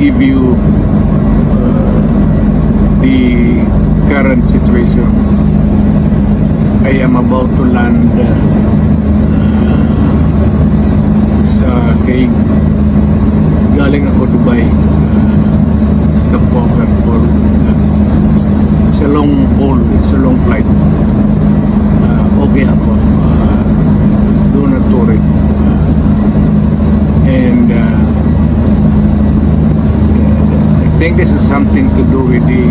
give you the current situation. I am about to land sa Hague. Galing ako Dubai. Stopover for it's a long haul, it's a long flight. Okay ako. Do not worry. And I think this is something to do with the